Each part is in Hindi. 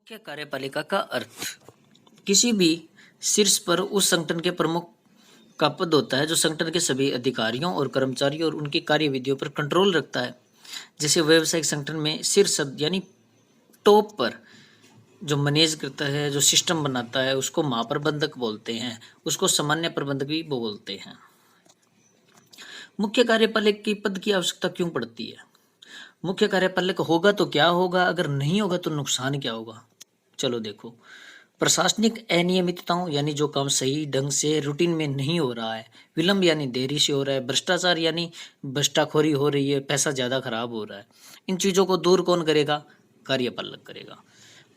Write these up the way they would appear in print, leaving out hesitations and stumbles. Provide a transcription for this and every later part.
मुख्य कार्यपालिका का अर्थ किसी भी शीर्ष पर उस संगठन के प्रमुख का पद होता है जो संगठन के सभी अधिकारियों और कर्मचारियों और उनकी कार्यविधियों पर कंट्रोल रखता है। जैसे व्यावसायिक संगठन में शीर्ष यानी टॉप पर जो मैनेज करता है, जो सिस्टम बनाता है, उसको महाप्रबंधक बोलते हैं, उसको सामान्य प्रबंधक भी बोलते हैं। मुख्य कार्यपालक की पद की आवश्यकता क्यों पड़ती है? मुख्य कार्यपालक होगा तो क्या होगा, अगर नहीं होगा तो नुकसान क्या होगा? चलो देखो, प्रशासनिक अनियमितताओं यानी जो काम सही ढंग से रूटीन में नहीं हो रहा है, विलंब यानी देरी से हो रहा है, भ्रष्टाचार यानी भ्रष्टाखोरी हो रही है, पैसा ज़्यादा खराब हो रहा है, इन चीज़ों को दूर कौन करेगा? कार्यपालक करेगा।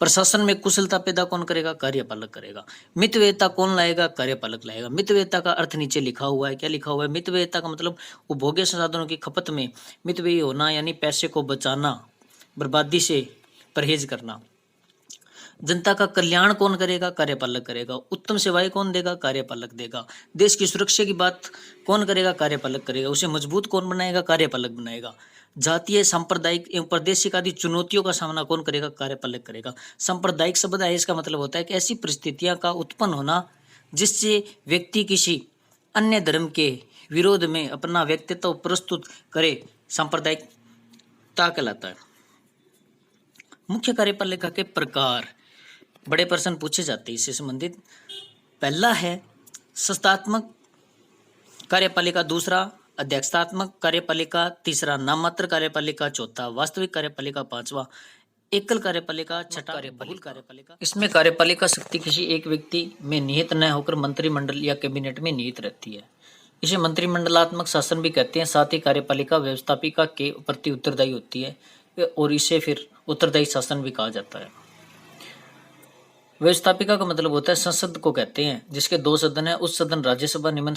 प्रशासन में कुशलता पैदा कौन करेगा? कार्यपालक करेगा। मितव्ययिता कौन लाएगा? कार्यपालक लाएगा। मितव्ययिता का अर्थ नीचे लिखा हुआ है, क्या लिखा हुआ है? मितव्ययिता का मतलब उपभोग्य संसाधनों की खपत में मितव्ययी होना यानी पैसे को बचाना, बर्बादी से परहेज करना। जनता का कल्याण कौन करेगा? कार्यपालक करेगा। उत्तम सेवाएं कौन देगा? कार्यपालक देगा। देश की सुरक्षा की बात कौन करेगा? कार्यपालक करेगा। उसे मजबूत कौन बनाएगा? कार्यपालक बनाएगा। जातीय, सांप्रदायिक एवं प्रादेशिक आदि चुनौतियों का सामना कौन करेगा? कार्यपालक करेगा। सांप्रदायिक शब्द है, इसका मतलब होता है कि ऐसी परिस्थितियां का उत्पन्न होना जिससे व्यक्ति किसी अन्य धर्म के विरोध में अपना व्यक्तित्व प्रस्तुत करे, सांप्रदायिकता कहलाता है। मुख्य कार्यपालिका के प्रकार बड़े प्रश्न पूछे जाते हैं इससे संबंधित। पहला है संस्थात्मक कार्यपालिका, दूसरा अध्यक्षतात्मक कार्यपालिका, तीसरा नाममात्र कार्यपालिका, चौथा वास्तविक कार्यपालिका, पांचवा एकल कार्यपालिका, छठा बहुल कार्यपालिका। इसमें कार्यपालिका शक्ति किसी एक व्यक्ति में निहित न होकर मंत्रिमंडल या कैबिनेट में निहित रहती है। इसे मंत्रिमंडलात्मक शासन भी कहते हैं। साथ ही कार्यपालिका व्यवस्थापिका के प्रति उत्तरदायी होती है और इसे फिर उत्तरदायी शासन भी कहा जाता है। व्यवस्थापिका का मतलब होता है संसद को कहते हैं, जिसके दो सदन है, उच्च सदन राज्यसभा, निम्न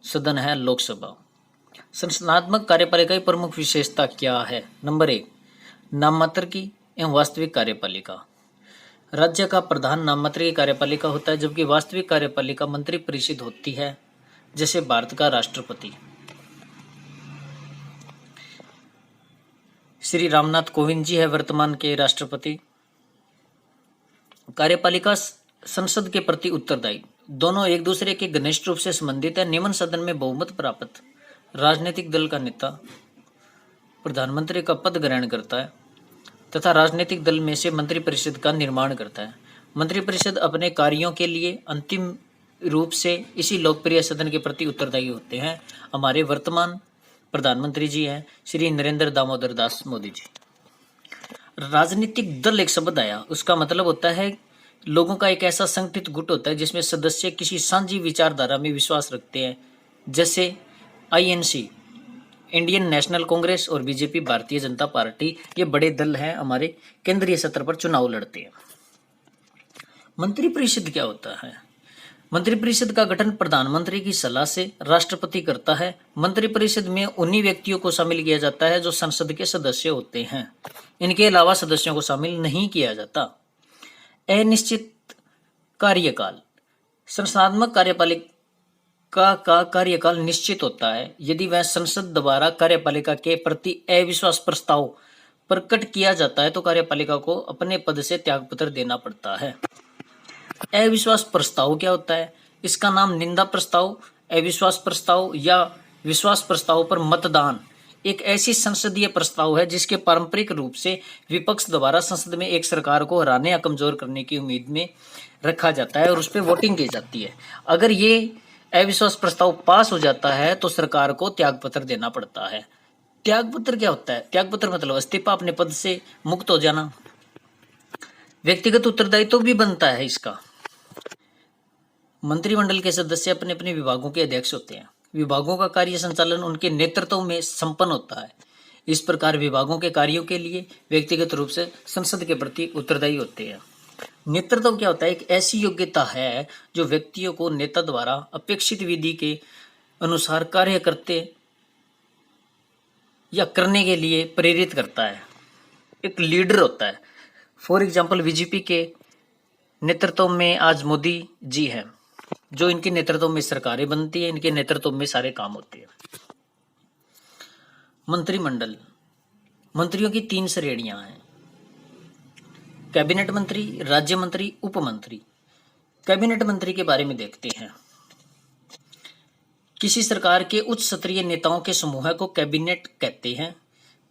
सदन है लोकसभा। संस्थात्मक कार्यपालिका की प्रमुख विशेषता क्या है? नंबर 1, नाममात्र की एवं वास्तविक कार्यपालिका। राज्य का प्रधान नाममात्र की कार्यपालिका होता है, जबकि वास्तविक कार्यपालिका मंत्रिपरिषद होती है, जैसे भारत का राष्ट्रपति श्री रामनाथ कोविंद जी है वर्तमान के राष्ट्रपति। कार्यपालिका संसद के प्रति उत्तरदायी, दोनों एक दूसरे के घनिष्ठ रूप से संबंधित है। निम्न सदन में बहुमत प्राप्त राजनीतिक दल का नेता प्रधानमंत्री का पद ग्रहण करता है तथा राजनीतिक दल में से मंत्रिपरिषद का निर्माण करता है। मंत्रिपरिषद अपने कार्यों के लिए अंतिम रूप से इसी लोकप्रिय सदन के प्रति उत्तरदायी होते हैं। हमारे वर्तमान प्रधानमंत्री जी हैं श्री नरेंद्र दामोदर दास मोदी जी। राजनीतिक दल एक शब्द आया, उसका मतलब होता है लोगों का एक ऐसा संगठित गुट होता है जिसमें सदस्य किसी साझी विचारधारा में विश्वास रखते हैं, जैसे आईएनसी इंडियन नेशनल कांग्रेस और बीजेपी भारतीय जनता पार्टी। ये बड़े दल हैं, हमारे केंद्रीय स्तर पर चुनाव लड़ते हैं। मंत्रिपरिषद क्या होता है? मंत्रिपरिषद का गठन प्रधानमंत्री की सलाह से राष्ट्रपति करता है। मंत्रिपरिषद में उन्हीं व्यक्तियों को शामिल किया जाता है जो संसद के सदस्य होते हैं। इनके अलावा सदस्यों को शामिल नहीं किया जाता। अनिश्चित कार्यकाल, संस्थात्मक कार्यपालिका का कार्यकाल निश्चित होता है। यदि वह संसद द्वारा कार्यपालिका के प्रति अविश्वास प्रस्ताव प्रकट किया जाता है तो कार्यपालिका को अपने पद से त्यागपत्र देना पड़ता है। अविश्वास प्रस्ताव क्या होता है? इसका नाम निंदा प्रस्ताव, अविश्वास प्रस्ताव या विश्वास प्रस्ताव पर मतदान एक ऐसी संसदीय प्रस्ताव है जिसके पारंपरिक रूप से विपक्ष द्वारा संसद में एक सरकार को हराने या कमजोर करने की उम्मीद में रखा जाता है और उस पर वोटिंग की जाती है। अगर ये अविश्वास प्रस्ताव पास हो जाता है तो सरकार को त्यागपत्र देना पड़ता है। त्यागपत्र क्या होता है? त्यागपत्र मतलब इस्तीफा, अपने पद से मुक्त हो जाना। व्यक्तिगत उत्तरदायित्व भी बनता है इसका। मंत्रिमंडल के सदस्य अपने अपने विभागों के अध्यक्ष होते हैं। विभागों का कार्य संचालन उनके नेतृत्व में संपन्न होता है। इस प्रकार विभागों के कार्यों के लिए व्यक्तिगत रूप से संसद के प्रति उत्तरदायी होते हैं। नेतृत्व क्या होता है? एक ऐसी योग्यता है जो व्यक्तियों को नेता द्वारा अपेक्षित विधि के अनुसार कार्य करते या करने के लिए प्रेरित करता है। एक लीडर होता है। फॉर एग्जाम्पल बीजेपी के नेतृत्व में आज मोदी जी हैं, जो इनके नेतृत्व में सरकारें बनती है, इनके नेतृत्व में सारे काम होते हैं। मंत्रिमंडल, मंत्रियों की 3 श्रेणियां हैं। कैबिनेट मंत्री, राज्य मंत्री, उप मंत्री। कैबिनेट मंत्री के बारे में देखते हैं। किसी सरकार के उच्च स्तरीय नेताओं के समूह को कैबिनेट कहते हैं।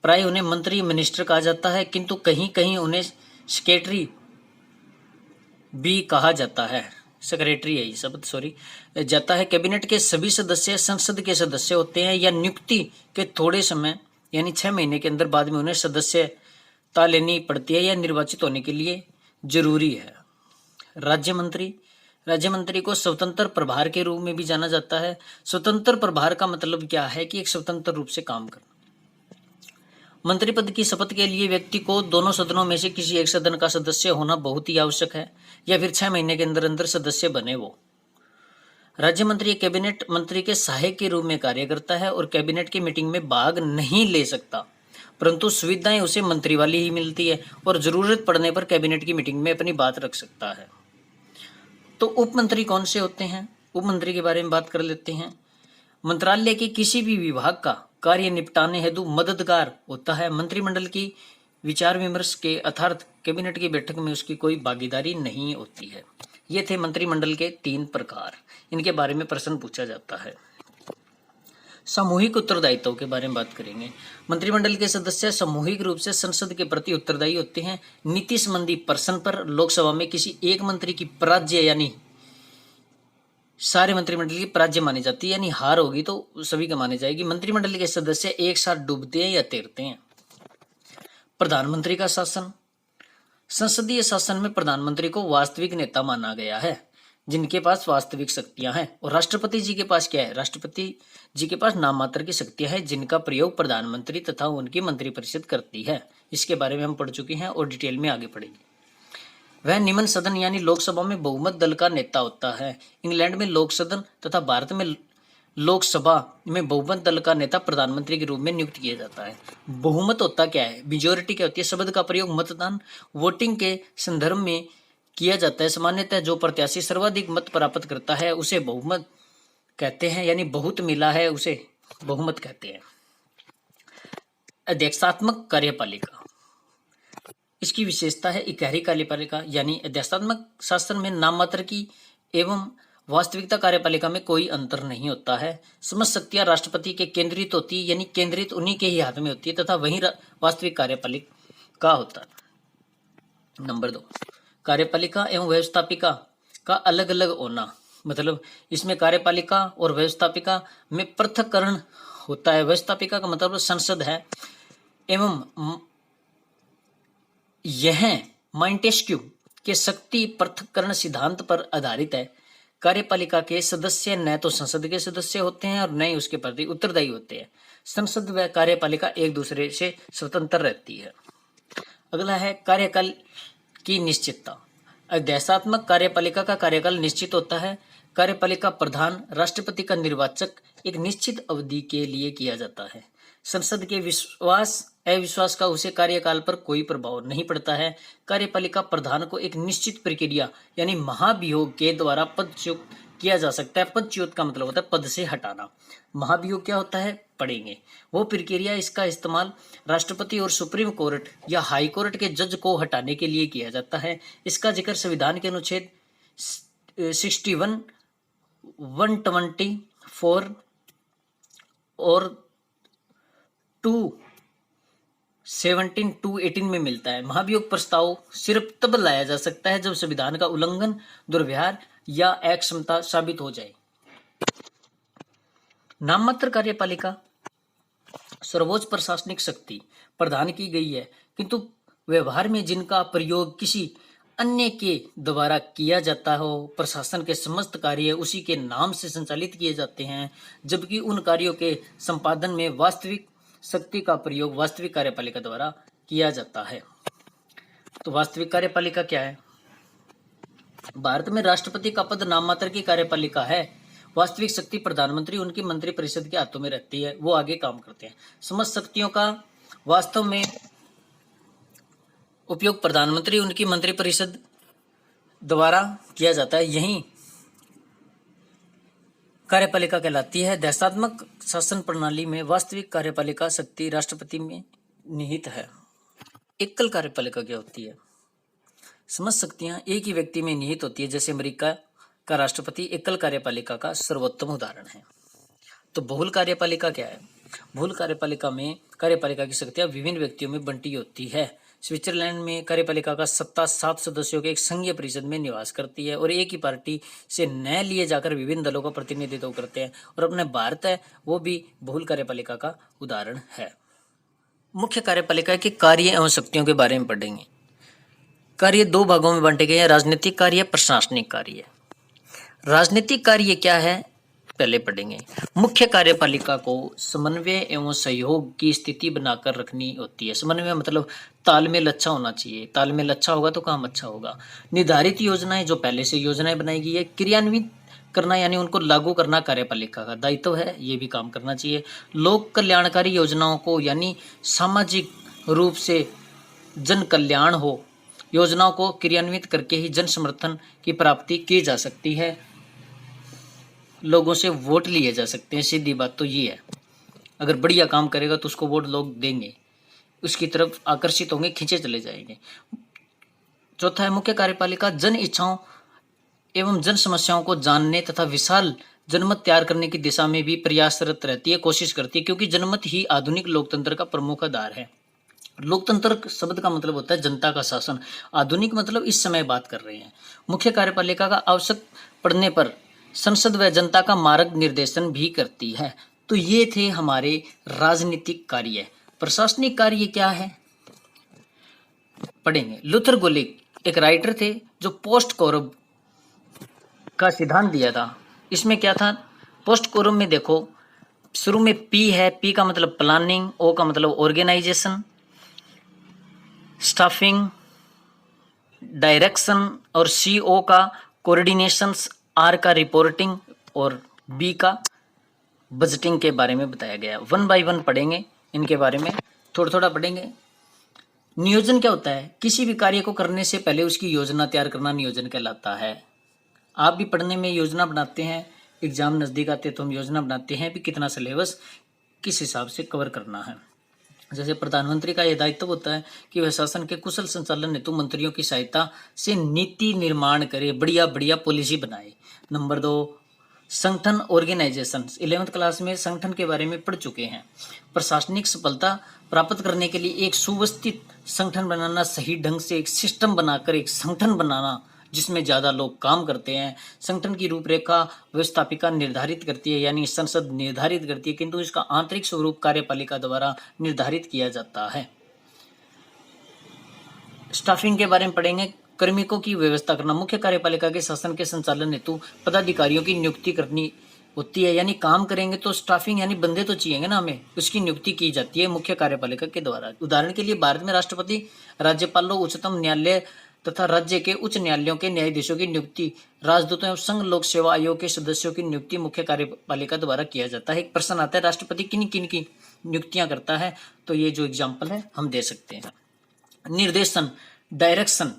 प्राय उन्हें मंत्री, मिनिस्टर कहा जाता है, किंतु कहीं कहीं उन्हें सेक्रेटरी भी कहा जाता है। सेक्रेटरी है ये शब्द, सॉरी, जाता है। कैबिनेट के सभी सदस्य संसद के सदस्य होते हैं या नियुक्ति के थोड़े समय यानी 6 महीने के अंदर बाद में उन्हें सदस्यता लेनी पड़ती है या निर्वाचित होने के लिए जरूरी है। राज्य मंत्री, राज्य मंत्री को स्वतंत्र प्रभार के रूप में भी जाना जाता है। स्वतंत्र प्रभार का मतलब क्या है कि एक स्वतंत्र रूप से काम करना। मंत्री पद की शपथ के लिए व्यक्ति को दोनों सदनों में से किसी एक सदन का सदस्य होना बहुत ही आवश्यक है या फिर 6 महीने के अंदर अंदर सदस्य बने वो। राज्य मंत्री कैबिनेट मंत्री के सहायक के रूप में कार्य करता है और कैबिनेट की मीटिंग में भाग नहीं ले सकता, परंतु सुविधाएं उसे मंत्री वाली ही मिलती है और जरूरत पड़ने पर कैबिनेट की मीटिंग में अपनी बात रख सकता है। तो उप मंत्री कौन से होते हैं? उप मंत्री के बारे में बात कर लेते हैं। मंत्रालय के किसी भी विभाग का कार्य निपटाने हेतु मददगार होता है। मंत्रिमंडल की विचार विमर्श के अर्थात कैबिनेट की बैठक में उसकी कोई भागीदारी नहीं होती है। ये थे मंत्रिमंडल के 3 प्रकार, इनके बारे में प्रश्न पूछा जाता है। सामूहिक उत्तरदायित्व के बारे में बात करेंगे। मंत्रिमंडल के सदस्य सामूहिक रूप से संसद के प्रति उत्तरदायी होते हैं। नीति संबंधी प्रश्न पर लोकसभा में किसी एक मंत्री की पराजय यानी सारे मंत्रिमंडल की पराजय मानी जाती है, यानी हार होगी तो सभी का मानी जाएगी। मंत्रिमंडल के सदस्य एक साथ डूबते हैं या तैरते हैं। प्रधानमंत्री का शासन, संसदीय शासन में प्रधानमंत्री को वास्तविक नेता माना गया है जिनके पास वास्तविक शक्तियां हैं। और राष्ट्रपति जी के पास क्या है? राष्ट्रपति जी के पास नाम मात्र की शक्तियां हैं जिनका प्रयोग प्रधानमंत्री तथा उनकी मंत्रिपरिषद करती है। इसके बारे में हम पढ़ चुके हैं और डिटेल में आगे पढ़ेंगे। वह निम्न सदन यानी लोकसभा में बहुमत दल का नेता होता है। इंग्लैंड में लोक सदन तथा भारत में लोकसभा में बहुमत दल का नेता प्रधानमंत्री के रूप में नियुक्त किया जाता है। बहुमत होता क्या है? मेजोरिटी क्या होती है? शब्द का प्रयोग मतदान वोटिंग के संदर्भ में किया जाता है। सामान्यतः जो प्रत्याशी सर्वाधिक मत प्राप्त करता है उसे बहुमत कहते हैं, यानी बहुत मिला है उसे बहुमत कहते हैं। अध्यक्षात्मक कार्यपालिका, इसकी विशेषता है इकाई कार्यपालिका, यानी अध्यक्षात्मक शासन में नाम मात्र की एवं वास्तविकता कार्यपालिका में कोई अंतर नहीं होता है। समस्त शक्तियां राष्ट्रपति के केंद्रित होती है, यानी केंद्रित उन्हीं के ही हाथ में होती है तथा वही वास्तविक कार्यपालिका होता है। नंबर 2, कार्यपालिका एवं व्यवस्थापिका का अलग अलग होना, मतलब इसमें कार्यपालिका और व्यवस्थापिका में पृथक्करण होता है। व्यवस्थापिका का मतलब संसद है एवं यह मॉन्टेस्क्यू के शक्ति पृथक्करण सिद्धांत पर आधारित है। कार्यपालिका के सदस्य न तो संसद के सदस्य होते हैं और न ही उसके प्रति उत्तरदायी होते हैं। संसद व कार्यपालिका एक दूसरे से स्वतंत्र रहती है। अगला है कार्यकाल की निश्चितता। अध्यक्षात्मक कार्यपालिका का कार्यकाल निश्चित होता है। कार्यपालिका प्रधान राष्ट्रपति का निर्वाचक एक निश्चित अवधि के लिए किया जाता है। संसद के विश्वास अविश्वास का उसे कार्यकाल पर कोई प्रभाव नहीं पड़ता है। कार्यपालिका प्रधान को एक निश्चित प्रक्रिया यानी महाभियोग के द्वारा पदच्युत किया जा सकता है। पदच्युत का मतलब होता है पद से हटाना। महाभियोग क्या होता है पढ़ेंगे। वो प्रक्रिया, इसका इस्तेमाल राष्ट्रपति और सुप्रीम कोर्ट या हाई कोर्ट के जज को हटाने के लिए किया जाता है। इसका जिक्र संविधान के अनुच्छेद 61, 124 और 217, 218 में मिलता है। महाभियोग प्रस्ताव सिर्फ तब लाया जा सकता है जब संविधान का उल्लंघन, दुर्व्यवहार या अक्षमता साबित हो जाए। नाममात्र कार्यपालिका सर्वोच्च प्रशासनिक शक्ति प्रदान की गई है, किंतु व्यवहार में जिनका प्रयोग किसी अन्य के द्वारा किया जाता हो। प्रशासन के समस्त कार्य उसी के नाम से संचालित किए जाते हैं, जबकि उन कार्यों के संपादन में वास्तविक शक्ति का प्रयोग वास्तविक कार्यपालिका द्वारा किया जाता है। तो वास्तविक कार्यपालिका क्या है? भारत में राष्ट्रपति का पद नाम मात्र की कार्यपालिका है। वास्तविक शक्ति प्रधानमंत्री उनकी मंत्रिपरिषद के हाथों में रहती है, वो आगे काम करते हैं। समस्त शक्तियों का वास्तव में उपयोग प्रधानमंत्री उनकी मंत्रिपरिषद द्वारा किया जाता है, यही कार्यपालिका कहलाती है। देशात्मक शासन प्रणाली में वास्तविक कार्यपालिका शक्ति राष्ट्रपति में निहित है। एकल कार्यपालिका क्या होती है? समझ शक्तियां एक ही व्यक्ति में निहित होती है, जैसे अमेरिका का राष्ट्रपति एकल कार्यपालिका का सर्वोत्तम उदाहरण है। तो बहुल कार्यपालिका क्या है? बहुल कार्यपालिका में कार्यपालिका की शक्तियां विभिन्न व्यक्तियों में बंटी होती है। स्विट्जरलैंड में कार्यपालिका का सत्ता 7 सदस्यों के एक संघीय परिषद में निवास करती है और एक ही पार्टी से नए लिए जाकर विभिन्न दलों का प्रतिनिधित्व करते हैं। और अपने भारत है वो भी बहुल कार्यपालिका का उदाहरण है। मुख्य कार्यपालिका के कार्य एवं शक्तियों के बारे में पढ़ेंगे। कार्य दो भागों में बांटे गए हैं, राजनीतिक कार्य, प्रशासनिक कार्य। राजनीतिक कार्य क्या है पहले पढ़ेंगे। मुख्य कार्यपालिका को समन्वय एवं सहयोग की स्थिति बनाकर रखनी होती है। समन्वय मतलब तालमेल अच्छा होना चाहिए, तालमेल अच्छा होगा तो काम अच्छा होगा। निर्धारित योजनाएं, जो पहले से योजनाएं बनाई गई है, क्रियान्वित करना यानी उनको लागू करना कार्यपालिका का दायित्व है, ये भी काम करना चाहिए। लोक कल्याणकारी योजनाओं को यानी सामाजिक रूप से जन कल्याण हो, योजनाओं को क्रियान्वित करके ही जन समर्थन की प्राप्ति की जा सकती है, लोगों से वोट लिए जा सकते हैं। सीधी बात तो ये है, अगर बढ़िया काम करेगा तो उसको वोट लोग देंगे, उसकी तरफ आकर्षित होंगे, खींचे चले जाएंगे। चौथा है मुख्य कार्यपालिका जन इच्छाओं एवं जन समस्याओं को जानने तथा विशाल जनमत तैयार करने की दिशा में भी प्रयासरत रहती है, कोशिश करती है, क्योंकि जनमत ही आधुनिक लोकतंत्र का प्रमुख आधार है। लोकतंत्र शब्द का मतलब होता है जनता का शासन, आधुनिक मतलब इस समय बात कर रहे हैं। मुख्य कार्यपालिका का आवश्यक पड़ने पर संसद व जनता का मार्ग निर्देशन भी करती है। तो ये थे हमारे राजनीतिक कार्य। प्रशासनिक कार्य क्या है पढ़ेंगे। लूथर गोलिक एक राइटर थे जो पोस्ट कोरम का सिद्धांत दिया था। इसमें क्या था, पोस्ट कोरम में देखो शुरू में पी है, पी का मतलब प्लानिंग, ओ का मतलब ऑर्गेनाइजेशन, स्टाफिंग, डायरेक्शन और सी ओ का कोऑर्डिनेशन, आर का रिपोर्टिंग और बी का बजटिंग के बारे में बताया गया। 1 बाय 1 पढ़ेंगे, इनके बारे में थोड़ा थोड़ा पढ़ेंगे। नियोजन क्या होता है? किसी भी कार्य को करने से पहले उसकी योजना तैयार करना नियोजन कहलाता है। आप भी पढ़ने में योजना बनाते हैं, एग्जाम नज़दीक आते तो हम योजना बनाते हैं भी कितना सिलेबस किस हिसाब से कवर करना है। जैसे प्रधानमंत्री का यह दायित्व होता है कि वह शासन के कुशल संचालन हेतु मंत्रियों की सहायता से नीति निर्माण करे, बढ़िया बढ़िया पॉलिसी बनाए। नंबर 2 संगठन ऑर्गेनाइजेशन। 11th क्लास में संगठन के बारे में पढ़ चुके हैं। प्रशासनिक सफलता प्राप्त करने के लिए एक सुव्यवस्थित संगठन बनाना, सही ढंग से एक सिस्टम बनाकर एक संगठन बनाना जिसमें ज़्यादा लोग काम करते हैं। संगठन की रूपरेखा व्यवस्थापिका निर्धारित करती है यानी संसद निर्धारित करती है, किंतु इसका आंतरिक स्वरूप कार्यपालिका द्वारा निर्धारित किया जाता है। स्टाफिंग के बारे में पढ़ेंगे। कार्मिकों की व्यवस्था करना। मुख्य कार्यपालिका के शासन के संचालन हेतु पदाधिकारियों की नियुक्ति करनी होती है, यानी काम करेंगे तो स्टाफिंग यानी बंदे तो चाहिए ना हमें, उसकी नियुक्ति की जाती है मुख्य कार्यपालिका के द्वारा। उदाहरण के लिए भारत में राष्ट्रपति, राज्यपालों, उच्चतम न्यायालय तथा राज्य के उच्च न्यायालयों के न्यायाधीशों की नियुक्ति, राजदूतों एवं संघ लोक सेवा आयोग के सदस्यों की नियुक्ति मुख्य कार्यपालिका द्वारा किया जाता है। एक प्रश्न आता है राष्ट्रपति किन किन की नियुक्तियां करता है, तो ये जो एग्जाम्पल है हम दे सकते हैं। निर्देशन, डायरेक्शन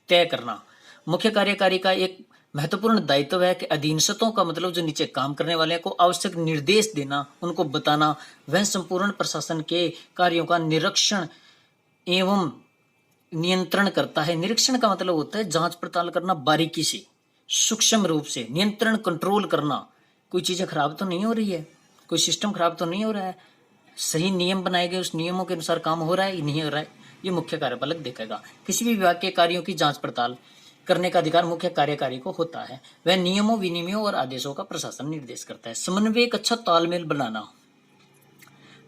तय करना। मुख्य कार्यकारी का एक महत्वपूर्ण दायित्व है कि अधीनस्थों का मतलब जो नीचे काम करने वाले को आवश्यक निर्देश देना, उनको बताना। वह संपूर्ण प्रशासन के कार्यों का निरीक्षण एवं नियंत्रण करता है। निरीक्षण का मतलब होता है जांच पड़ताल करना, बारीकी से, सूक्ष्म रूप से। नियंत्रण, कंट्रोल करना, कोई चीजें खराब तो नहीं हो रही है, कोई सिस्टम खराब तो नहीं हो रहा है, सही नियम बनाए गए, उस नियमों के अनुसार काम हो रहा है या नहीं हो रहा है, ये मुख्य कार्यपालक देखेगा। किसी भी विभाग के कार्यों की जांच पड़ताल करने का अधिकार मुख्य कार्यकारी को होता है। वह नियमों, विनियमों और आदेशों का प्रशासन निर्देश करता है। समन्वय, एक अच्छा तालमेल बनाना।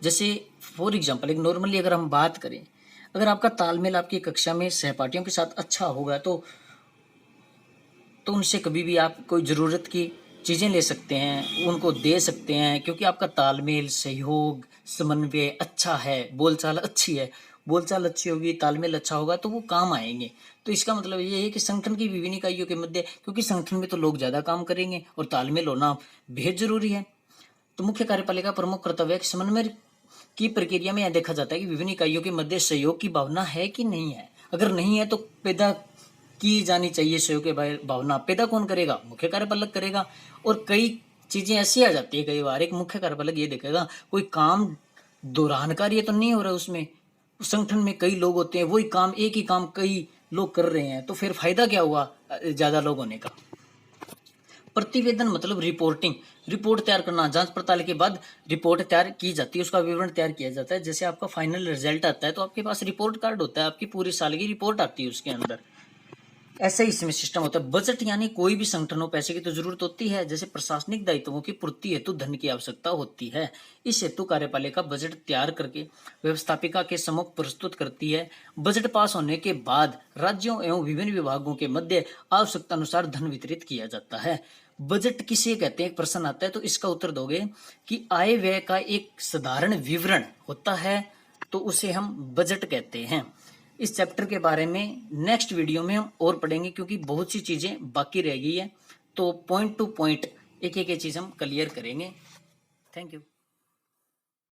जैसे फॉर एग्जाम्पल, एक नॉर्मली अगर हम बात करें, अगर आपका तालमेल आपकी कक्षा में सहपाठियों के साथ अच्छा होगा तो उनसे कभी भी आप कोई ज़रूरत की चीज़ें ले सकते हैं, उनको दे सकते हैं, क्योंकि आपका तालमेल, सहयोग, समन्वय अच्छा है, बोलचाल अच्छी है। बोलचाल अच्छी होगी, तालमेल अच्छा होगा तो वो काम आएंगे। तो इसका मतलब ये है कि संगठन की विभिन्न इकाइयों के मध्य, क्योंकि संगठन में तो लोग ज़्यादा काम करेंगे और तालमेल होना बेहद जरूरी है। तो मुख्य कार्यपालिका प्रमुख कर्तव्य है समन्वय की प्रक्रिया में यह देखा जाता है कि विभिन्न इकाइयों के मध्य सहयोग की भावना है कि नहीं है। अगर नहीं है तो पैदा की जानी चाहिए। सहयोग की भावना पैदा कौन करेगा? मुख्य कार्यपालक करेगा। और कई चीजें ऐसी आ जाती है, कई बार एक मुख्य कार्यपालक ये देखेगा कोई काम दोहरान कार्य तो नहीं हो रहा, उसमें संगठन में कई लोग होते हैं, वही काम, एक ही काम कई लोग कर रहे हैं, तो फिर फायदा क्या हुआ ज़्यादा लोग होने का। प्रतिवेदन मतलब रिपोर्टिंग, रिपोर्ट तैयार करना, जांच पड़ताल के बाद रिपोर्ट तैयार की जाती है, उसका विवरण तैयार किया जाता है। जैसे आपका फाइनल रिजल्ट आता है तो आपके पास रिपोर्ट कार्ड होता है, आपकी पूरी साल की रिपोर्ट आती है उसके अंदर। ऐसा ही इसमें सिस्टम होता है। बजट यानी कोई भी संगठन हो, पैसे की तो जरूरत होती है, जैसे प्रशासनिक दायित्वों की पूर्ति हेतु धन की आवश्यकता होती है। इस हेतु कार्यपालिका बजट तैयार करके व्यवस्थापिका के सम्मुख प्रस्तुत करती है। बजट पास होने के बाद राज्यों एवं विभिन्न विभागों के मध्य आवश्यकता अनुसार धन वितरित किया जाता है। बजट किसे कहते हैं, एक प्रश्न आता है तो इसका उत्तर दोगे कि आय व्यय का एक साधारण विवरण होता है, तो उसे हम बजट कहते हैं। इस चैप्टर के बारे में नेक्स्ट वीडियो में हम और पढ़ेंगे, क्योंकि बहुत सी चीज़ें बाकी रह गई है, तो पॉइंट टू पॉइंट एक एक चीज़ हम क्लियर करेंगे। Thank you.